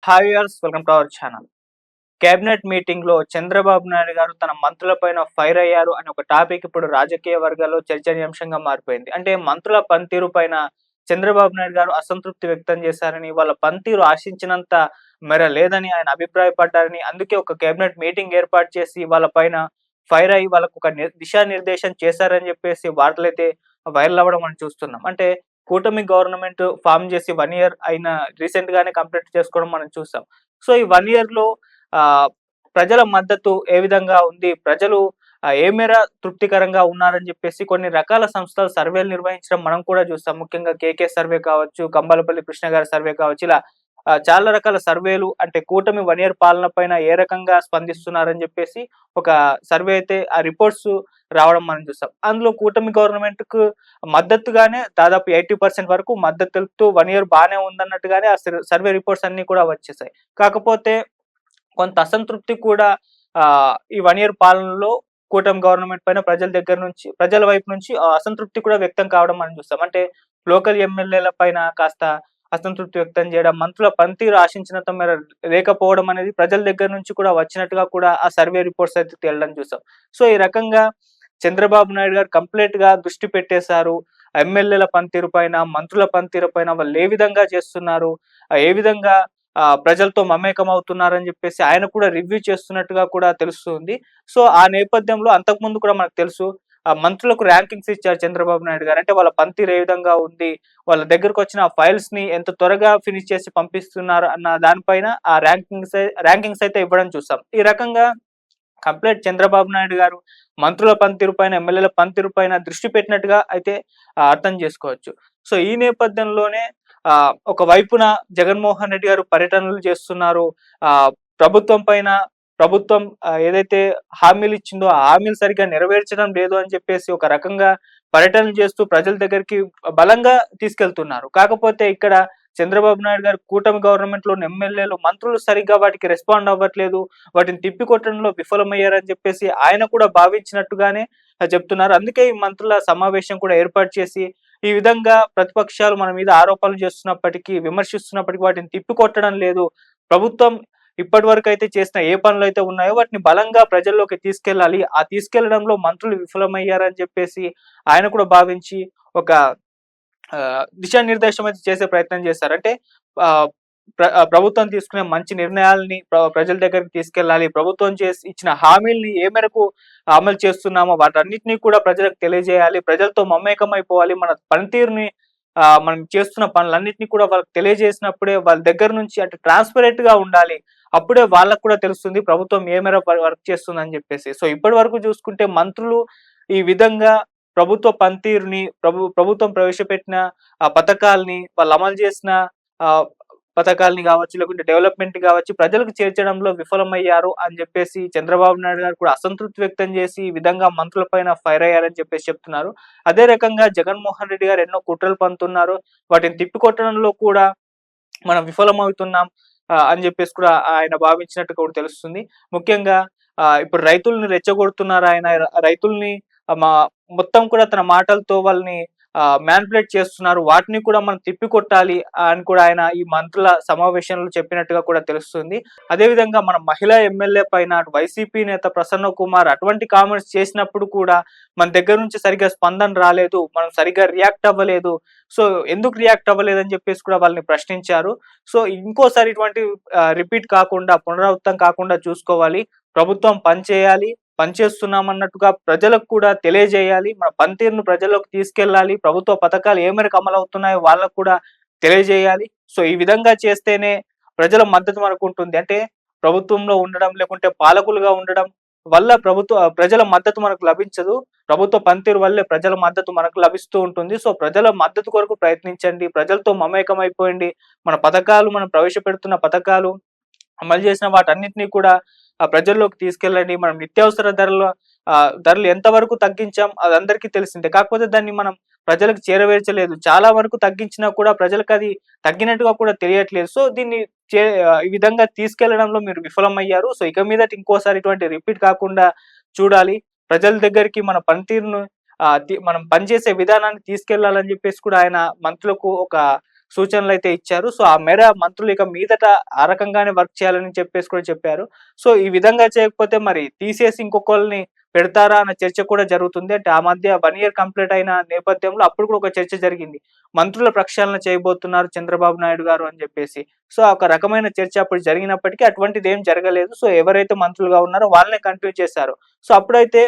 Hi viewers, welcome to our channel. Cabinet meeting లో చంద్రబాబు నాయుడు గారు తన మంత్రులపైన ఫైర్ అయ్యారు అనే ఒక టాపిక్ ఇప్పుడు రాజకీయ వర్గాల్లో చర్చనీయాంశంగా మారిపోయింది. అంటే మంత్రుల పనితీరు పైన చంద్రబాబు నాయుడు గారు అసంతృప్తి వ్యక్తం చేశారని, వాళ్ళ పనితీరు ఆశించినంత మేర లేదని ఆయన అభిప్రాయపడ్డారని, అందుకే ఒక కేబినెట్ మీటింగ్ ఏర్పాటు చేసి వాళ్ళ పైన ఫైర్ అయ్యి వాళ్ళకు ఒక దిశానిర్దేశం చేశారని చెప్పేసి వార్తలైతే వైరల్ అవ్వడం మనం చూస్తున్నాం. అంటే కూటమి గవర్నమెంట్ ఫార్మ్ చేసి 1 ఇయర్ అయిన రీసెంట్ గానే కంప్లీట్ చేసుకోవడం మనం చూసాం. సో ఈ 1 ఇయర్‌లో ఆహ్, ప్రజల మద్దతు ఏ విధంగా ఉంది? ప్రజలు ఏ మేర తృప్తికరంగా ఉన్నారని జెప్పేసి కొన్ని రకాల సంస్థలు సర్వేలు నిర్వహించడం మనం కూడా చూస్తాం. ముఖ్యంగా కేకే సర్వే కావచ్చు, కంబాలపల్లి కృష్ణ గారి సర్వే కావచ్చు, ఇలా చాలా రకాల సర్వేలు అంటే కూటమి 1 ఇయర్ పాలన పైన ఏ రకంగా స్పందిస్తున్నారని జెప్పేసి ఒక సర్వే అయితే ఆ రిపోర్ట్స్ రావడం మనం చూస్తాం. అందులో కూటమి గవర్నమెంట్‌కు మద్దతుగానే దాదాపు 80% వరకు మద్దతు తెలుపుతూ 1 ఇయర్ బానే ఉందన్నట్టుగానే ఆ సర్వే రిపోర్ట్స్ అన్నీ కూడా వచ్చేసాయి. కాకపోతే కొంత అసంతృప్తి కూడా ఈ 1 ఇయర్ పాలనలో కూటమి గవర్నమెంట్ పైన ప్రజల వైపు నుంచి అసంతృప్తి కూడా వ్యక్తం కావడం మనం చూస్తాం. అంటే లోకల్ ఎమ్మెల్యేల పైన కాస్త అసంతృప్తి వ్యక్తం చేయడం, మంత్రుల పనితీరు ఆశించినంత మేర లేకపోవడం అనేది ప్రజల దగ్గర నుంచి కూడా వచ్చినట్టుగా కూడా ఆ సర్వే రిపోర్ట్స్ అయితే తేలడం చూసాం. సో ఈ రకంగా చంద్రబాబు నాయుడు గారు కంప్లీట్‌గా దృష్టి పెట్టేశారు. ఎమ్మెల్యేల పనితీరు పైన, మంత్రుల పనితీరు పైన వాళ్ళు ఏ విధంగా చేస్తున్నారు, ఏ విధంగా ప్రజలతో మమేకం అవుతున్నారని జెప్పేసి ఆయన కూడా రివ్యూ చేస్తున్నట్టుగా కూడా తెలుస్తుంది. సో ఆ నేపథ్యంలో అంతకుముందు కూడా మనకు తెలుసు. మంత్రులకు ర్యాంకింగ్స్ ఇచ్చారు చంద్రబాబు నాయుడు గారు. అంటే వాళ్ళ పనితీరు ఏ విధంగా ఉంది, వాళ్ళ దగ్గరకొచ్చిన ఫైల్స్‌ని ఎంత త్వరగా ఫినిష్ చేసి పంపిస్తున్నారు అన్న దానిపైన ఆ ర్యాంకింగ్స్ అయితే ఇవ్వడం చూసాం. ఈ రకంగా కంప్లీట్ చంద్రబాబు నాయుడు గారు మంత్రుల పనితీరు పైన, ఎమ్మెల్యేల పనితీరు పైన దృష్టి పెట్టినట్టుగా అయితే అర్థం చేసుకోవచ్చు. సో ఈ నేపథ్యంలోనే ఒక వైపున జగన్మోహన్ రెడ్డి గారు పర్యటనలు చేస్తున్నారు. ప్రభుత్వం పైన ప్రభుత్వం ఏదైతే హామీలిచ్చిందో ఆ హామీలు సరిగ్గా నెరవేర్చడం లేదు అని చెప్పేసి ఒక రకంగా పర్యటనలు చేస్తూ ప్రజల దగ్గరికి బలంగా తీసుకెళ్తున్నారు. కాకపోతే ఇక్కడ చంద్రబాబు నాయుడు గారు కూటమి గవర్నమెంట్‌లోని ఎమ్మెల్యేలు, మంత్రులు సరిగ్గా వాటికి రెస్పాండ్ అవ్వట్లేదు. వాటిని తిప్పికొట్టడంలో విఫలమయ్యారని చెప్పేసి ఆయన కూడా భావించినట్టుగానే చెప్తున్నారు. అందుకే ఈ మంత్రుల సమావేశం కూడా ఏర్పాటు చేసి ఈ విధంగా ప్రతిపక్షాలు మన మీద ఆరోపణలు చేస్తున్నప్పటికీ, విమర్శిస్తున్నప్పటికీ వాటిని తిప్పికొట్టడం లేదు. ప్రభుత్వం ఇప్పటివరకైతే చేసిన ఏ పనులైతే ఉన్నాయో వాటిని బలంగా ప్రజల్లోకి తీసుకెళ్ళాలి. ఆ తీసుకెళ్లడంలో మంత్రులు విఫలమయ్యారని చెప్పేసి ఆయన కూడా భావించి ఒక దిశానిర్దేశం అయితే చేసే ప్రయత్నం చేశారు. అంటే ఆహ్, ప్రభుత్వం తీసుకునే మంచి నిర్ణయాల్ని ప్రజల దగ్గరికి తీసుకెళ్ళాలి. ప్రభుత్వం ఇచ్చిన హామీల్ని ఏ మేరకు అమలు చేస్తున్నామో వాటన్నిటిని కూడా ప్రజలకు తెలియజేయాలి. ప్రజలతో మమేకమైపోవాలి. మన పనితీరుని మనం చేస్తున్న పనులన్నిటిని కూడా వాళ్ళకి తెలియజేసినప్పుడే వాళ్ళ దగ్గర నుంచి అంటే ట్రాన్స్‌పరెంట్‌గా ఉండాలి. అప్పుడే వాళ్ళకి కూడా తెలుస్తుంది ప్రభుత్వం ఏ మేర వర్క్ చేస్తుందని జెప్పేసి. సో ఇప్పటి వరకు చూసుకుంటే మంత్రులు ఈ విధంగా ప్రభుత్వ పనితీరుని, ప్రభుత్వం ప్రవేశపెట్టిన పథకాల్ని, వాళ్ళు అమలు చేసిన ఆహ్, పథకాల్ని గావచ్చు, లేకుంటే డెవలప్‌మెంట్ గావచ్చు, ప్రజలకు చేర్చడంలో విఫలమయ్యారు అని జెప్పేసి చంద్రబాబు నాయుడు గారు కూడా అసంతృప్తి వ్యక్తం చేసి, ఈ విధంగా మంత్రుల పైన ఫైర్ అయ్యారని చెప్పేసి చెప్తున్నారు. అదే రకంగా జగన్మోహన్ రెడ్డి గారు ఎన్నో కుట్రలు పన్నుతున్నారు. వాటిని తిప్పికొట్టడంలో కూడా మనం విఫలమవుతున్నాం అని జెప్పేసి కూడా ఆయన భావించినట్టు కూడా తెలుస్తుంది. ముఖ్యంగా ఇప్పుడు రైతుల్ని రెచ్చగొడుతున్నారాయన. రైతుల్ని ఆహ్, మా మొత్తం కూడా తన మాటలతో వాళ్ళని మ్యానిపులేట్ చేస్తున్నారు. వాటిని కూడా మనం తిప్పికొట్టాలి అని కూడా ఆయన ఈ మంత్రుల సమావేశంలో చెప్పినట్టుగా కూడా తెలుస్తుంది. అదే విధంగా మన మహిళా ఎమ్మెల్యే పైన వైసీపీ నేత ప్రసన్న కుమార్ అటువంటి కామెంట్స్ చేసినప్పుడు కూడా మన దగ్గర నుంచి సరిగ్గా స్పందన రాలేదు. మనం సరిగ్గా రియాక్ట్ అవ్వలేదు. సో ఎందుకు రియాక్ట్ అవ్వలేదని చెప్పేసి కూడా వాళ్ళని ప్రశ్నించారు. సో ఇంకోసారి ఇటువంటి రిపీట్ కాకుండా, పునరావృతం కాకుండా చూసుకోవాలి. ప్రభుత్వం పనిచేయాలి. పనిచేస్తున్నామన్నట్టుగా ప్రజలకు కూడా తెలియజేయాలి. మన పనితీరును ప్రజల్లోకి తీసుకెళ్ళాలి. ప్రభుత్వ పథకాలు ఏ మేరకు అమలవుతున్నాయో వాళ్ళకు కూడా తెలియజేయాలి. సో ఈ విధంగా చేస్తేనే ప్రజల మద్దతు మనకుంటుంది. అంటే ప్రభుత్వంలో ఉండడం, లేకుంటే పాలకులుగా ఉండడం వల్ల ప్రజల మద్దతు మనకు లభించదు. ప్రభుత్వ పనితీరు వల్లే ప్రజల మద్దతు మనకు లభిస్తూ ఉంటుంది. సో ప్రజల మద్దతు కొరకు ప్రయత్నించండి. ప్రజలతో మమేకమైపోండి. మనం ప్రవేశపెడుతున్న పథకాలు అమలు చేసిన వాటన్నిటిని కూడా ప్రజల్లోకి తీసుకెళ్ళండి. మనం నిత్యావసర ధరలు ఎంతవరకు తగ్గించాం అది అందరికీ తెలిసిందే. కాకపోతే దాన్ని మనం ప్రజలకు చేరవేర్చలేదు. చాలా వరకు తగ్గించినా కూడా ప్రజలకది తగ్గినట్టుగా కూడా తెలియట్లేదు. సో దీన్ని ఈ విధంగా తీసుకెళ్లడంలో మీరు విఫలమయ్యారు. సో ఇక మీదట ఇంకోసారి ఇటువంటి రిపీట్ కాకుండా చూడాలి. ప్రజల దగ్గరికి మన పనితీరును మనం పనిచేసే విధానాన్ని తీసుకెళ్లాలని చెప్పేసి కూడా ఆయన మంత్రులకు ఒక సూచనలు అయితే ఇచ్చారు. సో ఆ మేర మంత్రులు ఇక మీదట ఆ రకంగానే వర్క్ చేయాలని చెప్పేసి కూడా చెప్పారు. సో ఈ విధంగా చేయకపోతే మరి తీసేసి ఇంకొకళ్ళని పెడతారా అన్న చర్చ కూడా జరుగుతుంది. అంటే ఆ మధ్య 1 ఇయర్ కంప్లీట్ అయిన నేపథ్యంలో అప్పుడు కూడా ఒక చర్చ జరిగింది. మంత్రుల ప్రక్షాళన చేయబోతున్నారు చంద్రబాబు నాయుడు గారు అని చెప్పేసి. సో ఒక రకమైన చర్చ అప్పుడు జరిగినప్పటికీ అటువంటిదేం జరగలేదు. సో ఎవరైతే మంత్రులుగా ఉన్నారో వాళ్ళనే కంటిన్యూ చేశారు. సో అప్పుడైతే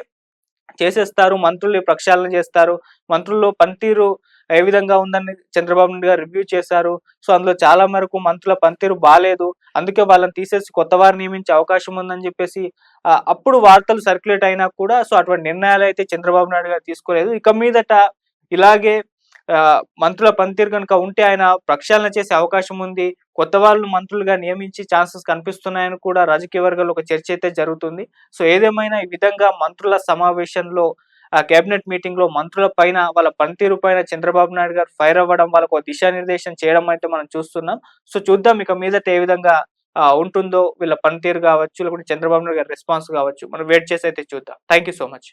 చేసేస్తారు. మంత్రుల్ని ప్రక్షాళన చేస్తారు. మంత్రుల్లో పనితీరు ఏ విధంగా ఉందని చంద్రబాబు నాయుడు గారు రివ్యూ చేశారు. సో అందులో చాలా మేరకు మంత్రుల పనితీరు బాలేదు. అందుకే వాళ్ళని తీసేసి కొత్త వారిని నియమించే అవకాశం ఉందని చెప్పేసి అప్పుడు వార్తలు సర్క్యులేట్ అయినా కూడా సో అటువంటి నిర్ణయాలైతే చంద్రబాబు నాయుడు గారు తీసుకోలేదు. ఇక మీదట ఇలాగే మంత్రుల పనితీరు గనుక ఉంటే ఆయన ప్రక్షాళన చేసే అవకాశం ఉంది. కొత్త వాళ్ళు మంత్రులుగా నియమించి ఛాన్సెస్ కనిపిస్తున్నాయని కూడా రాజకీయ వర్గాల్లో ఒక చర్చ అయితే జరుగుతుంది. సో ఏదేమైనా ఈ విధంగా మంత్రుల సమావేశంలో కేబినెట్ మీటింగ్‌లో మంత్రుల పైన వాళ్ళ పనితీరు పైన చంద్రబాబు నాయుడు గారు ఫైర్ అవ్వడం, వాళ్ళకు దిశానిర్దేశం చేయడం అయితే మనం చూస్తున్నాం. సో చూద్దాం ఇక మీదట ఏ విధంగా ఉంటుందో వీళ్ళ పనితీరు కావచ్చు, లేకుంటే చంద్రబాబు నాయుడు గారి రెస్పాన్స్ కావచ్చు. మనం వెయిట్ చేసి అయితే చూద్దాం. Thank you so much.